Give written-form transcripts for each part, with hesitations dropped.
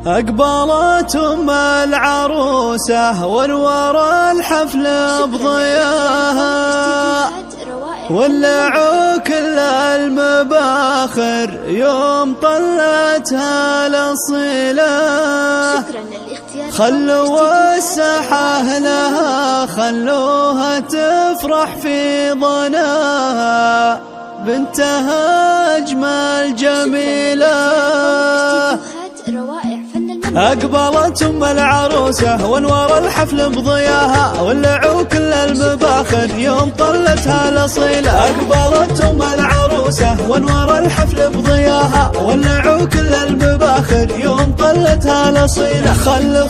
أقبلت أم العروسة وانور الحفل بضياها، ولعوا كل المباخر يوم طلتها الأصيلة. خلوا الساحة لها، خلوها تفرح في ضناها، بنتها أجمل جميلة. أقبلت أم العروسة وانور الحفل بضياها، ولعوا كل المباخر يوم طلتها الأصيلة. أقبلت أم العروسة وانور الحفل بضياها، ولعوا كل المباخر يوم طلتها الأصيلة. خلوا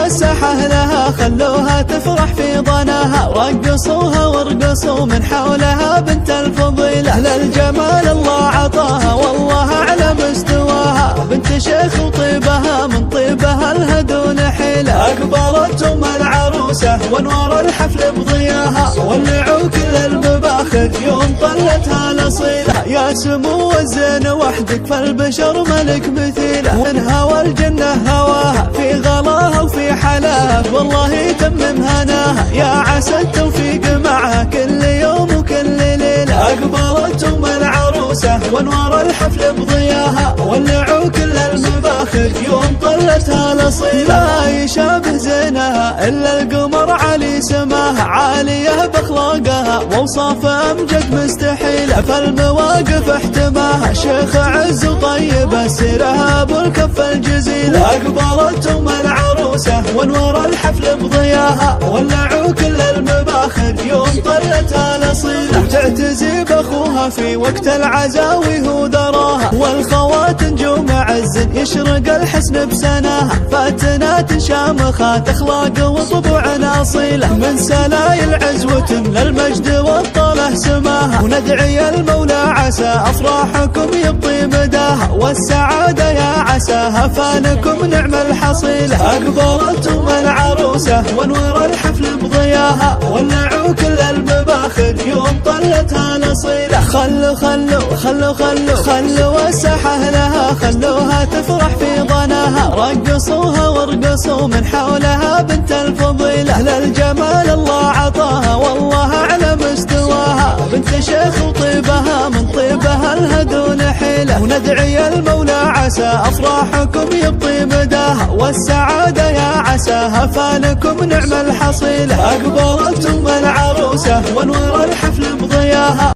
الساحة لها، خلوها تفرح في ضناها، رقصوها وارقصوا من حولها بنت الفضيلة. للجمال الله عطاها والله على مستواها، بنت شيخ وطيبها من طيبها لها دون حيلة. أقبلت أم العروسة وانور الحفل بضياها، ولعوا كل المباخر يوم طلتها الأصيلة. يا سمو الزين وحدك فالبشر ملك مثيله، من هوى الجنة هواها في غلاها وفي حلاها، والله يتمم هناها يا عسى التوفيق معها كل يوم وكل ليلة. أقبلت أم العروسة وانور الحفل بضياها، ولعوا كل المباخر يوم طلتها الأصيلة. لا يشابه زينها إلا القمر علي سماها، عالية بأخلاقها وأوصاف أمجد مستحيلة، فالمواقف احتماها شيخ عز وطيبة، سيرها أبو الكف الجزيلة. أقبلت أم العروسة وانور الحفل بضياها، ولعوا كل المباخر يوم طلتها الأصيلة. وتعتزي بأخوها في وقت العزا وهو ذراها، والخوات نجوم عز يشرق الحسن بسناها، فاتنات شامخات أخلاق وطبوع أصيلة، من سلايل عزوة للمجد والطله سماها. وندعي المولى عسى أفراحكم يبطي مداها، والسعادة يا عساها فانكم نعم الحصيلة. أقبلت أم العروسة وانور الحفل بضياها، ولعوا كل المباخر يوم طلتها الأصيلة. خلوا الساحة لها، خلوها تفرح في ضناها، رقصوها وارقصوا من حولها بنت الفضيلة. للجمال الله عطاها والله على مستواها، بنت شيخ وطيبها من طيبها لها دون حيلة. وندعي المولى عسى أفراحكم يبطي مداها، والسعادة يا عساها فانكم نعم الحصيلة. أقبلت أم العروسة وانور الحفل بضياها،